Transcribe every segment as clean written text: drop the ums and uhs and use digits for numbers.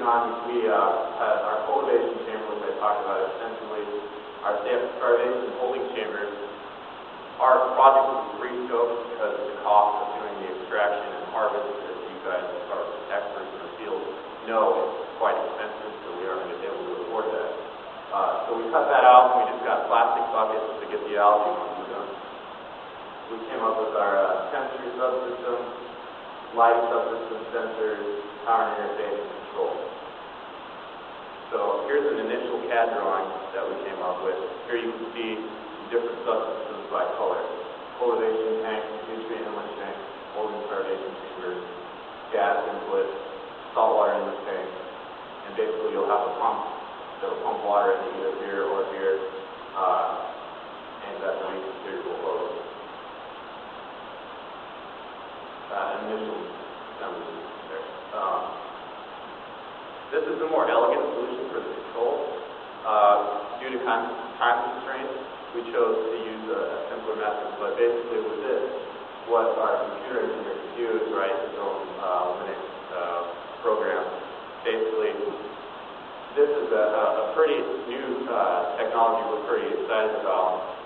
moving on, we had our cultivation chamber, which I talked about extensively, our starvation holding chambers. Our project was free scope because the cost of doing the extraction and harvest, as you guys are experts in the field, know it's quite expensive, so we aren't able to afford that. So we cut that out, and we just got plastic buckets to get the algae ones done. We came up with our chemistry subsystem, light subsystem sensors, power and interface control. So here's an initial CAD drawing that we came up with. Here you can see different subsystems by color. Cultivation tank, nutrient inlet tank, holding starvation chamber, gas input, saltwater inlet tank, and basically you'll have a pump that will pump water into either here or here, and that's a reconfigurable hose. Initial assembly there. This is a more elegant solution for the control. Due to time constraints, we chose to use a simpler method, but basically with this, what our computer engineer can do is write his own Linux program. Basically, this is a pretty new technology we're pretty excited about,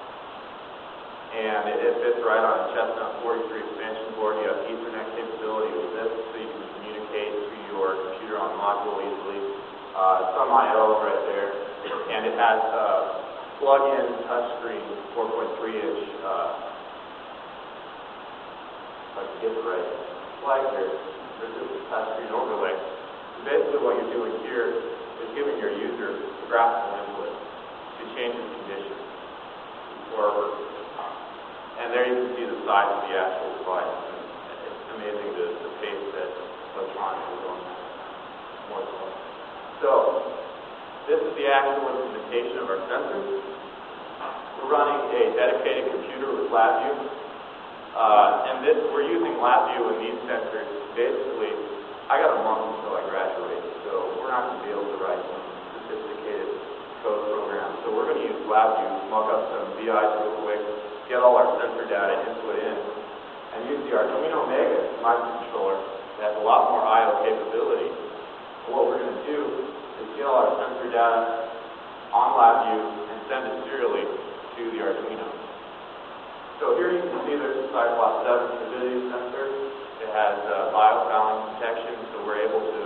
and it fits right on a Chestnut 43 expansion board. You have Ethernet capability with this, so you can communicate to your computer on module easily. Some I/O right there, and it has plug-in touchscreen 4.3-inch. If I can get the right slide here, there's just a touchscreen overlay. So basically, what you're doing here is giving your user a graphical input to change the condition or. And there you can see the size of the actual device. It's amazing the pace that electronics is going more so. So, this is the actual implementation of our sensors. We're running a dedicated computer with LabVIEW. And we're using LabVIEW in these sensors. Basically, I got a month until I graduate, so we're not going to be able to write some sophisticated code programs. So we're going to use LabVIEW, mug up some VIs real quick, get all our sensor data input in, and use the Arduino Mega microcontroller that has a lot more I/O capability. And what we're going to do is get all our sensor data on LabVIEW and send it serially to the Arduino. So here you can see there's a Cyclops 7 turbidity sensor. It has biofouling detection, so we're able to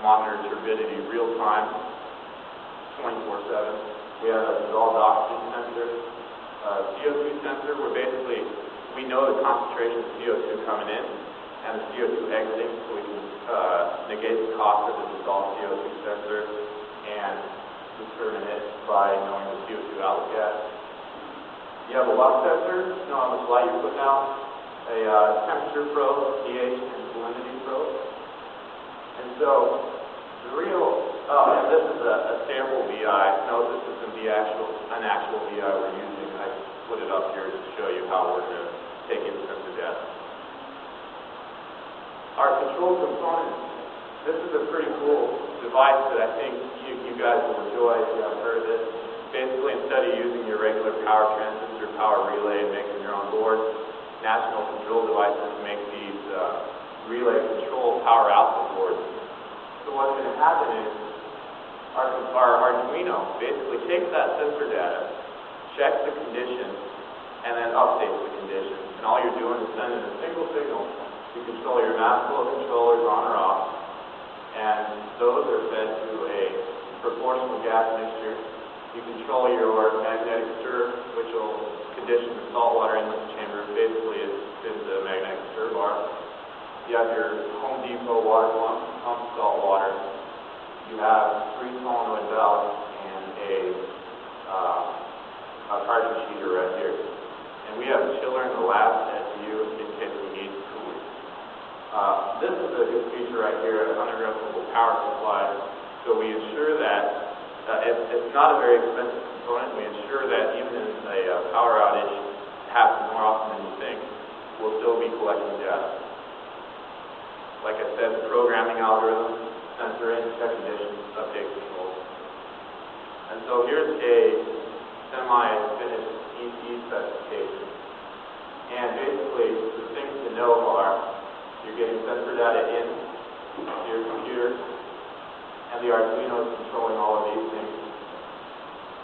monitor turbidity real time, 24/7. We have a dissolved oxygen sensor. CO2 sensor, where basically we know the concentration of CO2 coming in and the CO2 exiting, so we can negate the cost of the dissolved CO2 sensor and determine it by knowing the CO2 outlet gas. You have a lux sensor, know how much light you're putting out, a temperature probe, pH, and salinity probe. And so the real, and this is a sample VI. No, this isn't an actual VI we're using. I put it up here to show you how we're going to take in sensor data. Our control component. This is a pretty cool device that I think you guys will enjoy if you haven't heard of it. Basically, instead of using your regular power transistor, power relay, and making your own board, National Control Devices make these relay control power output boards. So what's going to happen is our Arduino basically takes that sensor data, checks the condition, and then updates the condition. And all you're doing is sending a single signal to control your mass flow controllers on or off, and those are fed to a proportional gas mixture. You control your magnetic stir, which will condition the saltwater inlet chamber. Basically, it's a magnetic stir bar. You have your Home Depot water pump salt water. You have 3 solenoid valves and a cartridge heater right here. And we have a chiller in the lab at you in case we need cooling. This is a good feature right here, an uninterruptible power supply. So we ensure that it's not a very expensive component. We ensure that even in a power outage happens more often than you think, we'll still be collecting data. Like I said, the programming algorithm, sensor in, check conditions, update controls. And so here's a semi-finished EC specification. And basically, the things to know are you're getting sensor data in to your computer, and and the Arduino is controlling all of these things.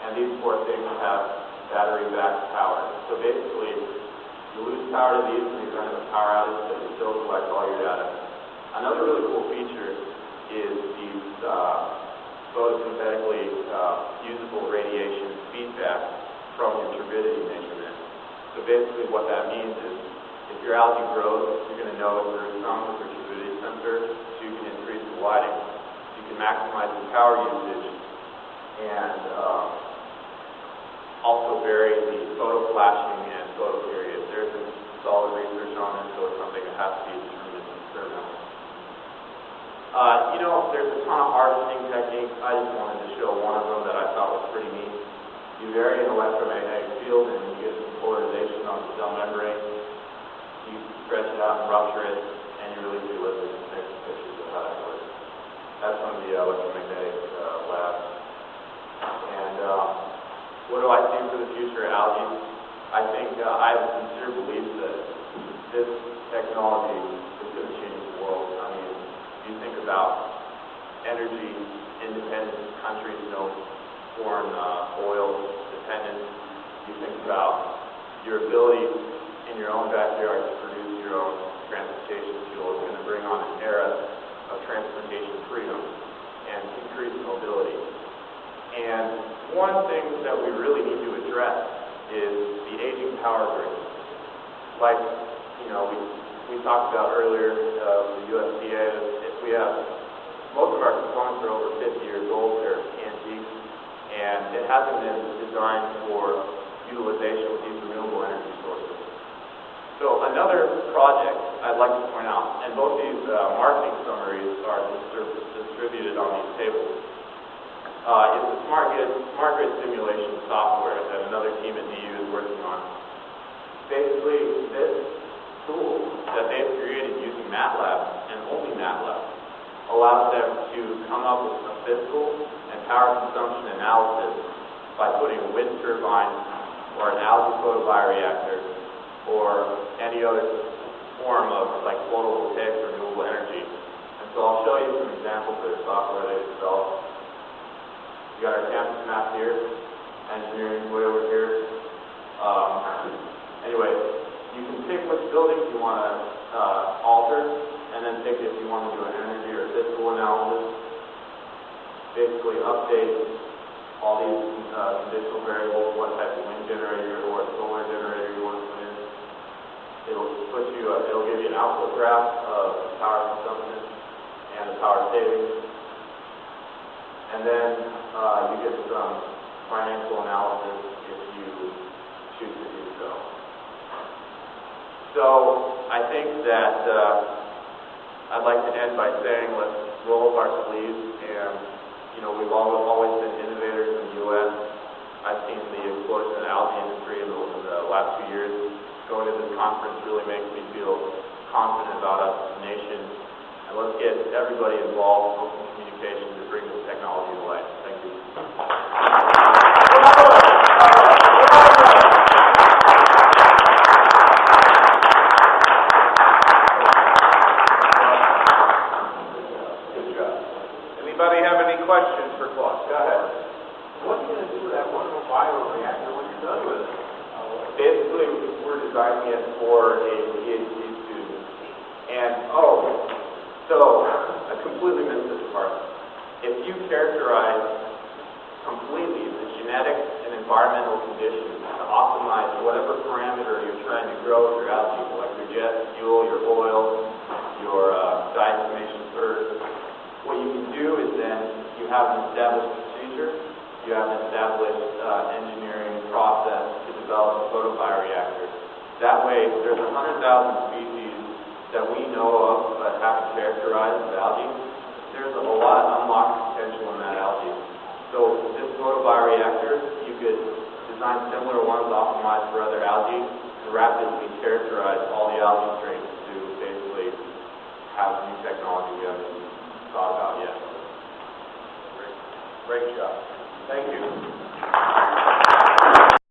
And these 4 things have battery-backed power. So basically, you lose power to these when you run into a power outage, but you still collect all your data. Another really cool feature is these photosynthetically usable radiation feedback from your turbidity measurement. So basically what that means is if your algae grows, you're going to know through some of your turbidity sensor, so you can increase the lighting. You can maximize the power usage and also vary the photo flashing and photo period. There's solid research on this, so it's something that has to be determined experimentally. There's a ton of harvesting techniques. I just wanted to show one of them that I thought was pretty neat. You vary an electromagnetic field and you get some polarization on the cell membrane. You stretch it out and rupture it, and you release the lipids and take some pictures of how that works. That's from the electromagnetic lab. And what do I see for the future of algae? I think I have a sincere belief that this technology is going to change the world. I mean, you think about energy independent countries, no foreign oil dependence. You think about your ability in your own backyard to produce your own transportation fuel. Is going to bring on an era of transportation freedom and increased mobility. And one thing that we really need to address is the aging power grid. Like, we talked about earlier, the USDA, we have, most of our components are over 50 years old, they're antiques, and it hasn't been designed for utilization with these renewable energy sources. So another project I'd like to point out, and both these marketing summaries are distributed on these tables, is the smart grid simulation software that another team at DU is working on. Basically, this tool that they've created using MATLAB, and only MATLAB, allows them to come up with a physical and power consumption analysis by putting a wind turbine or an algae photobioreactor or any other form of like photovoltaic renewable energy. And so I'll show you some examples of the software they've developed. You got our campus map here, engineering way over here. Anyway, you can pick which buildings you want to alter, and then pick if you want to do an energy or physical analysis. Basically update all these conditional variables, what type of wind generator or solar generator you want to put in. It'll give you an output graph of power consumption and the power savings. And then you get some financial analysis if you choose to do so. So I think that I'd like to end by saying let's roll up our sleeves, and we've always been innovators in the U.S. I've seen the explosion of the algae industry in the last 2 years. Going to this conference really makes me feel confident about us as a nation. And let's get everybody involved in open communication to bring this technology to life. Thank you. Good job. Anybody have any questions for Claus? Go ahead. What are you going to do with that wonderful bioreactor when you're done with it? Basically, we're designing it for a PhD student. And, so I completely missed this part. If you characterize completely the genetic and environmental conditions to optimize whatever parameter you're trying to grow with your algae, like your jet fuel, your oil, your diatomaceous earth, what you can do is then you have an established procedure, you have an established engineering process to develop a photobioreactor. That way, there's 100,000 species that we know of but haven't characterized as algae. There's a lot of unlocked potential in that algae. So this photobioreactor, you could design similar ones optimized for other algae and rapidly characterize all the algae strains to basically have new technology we haven't thought about yet. Great job. Thank you.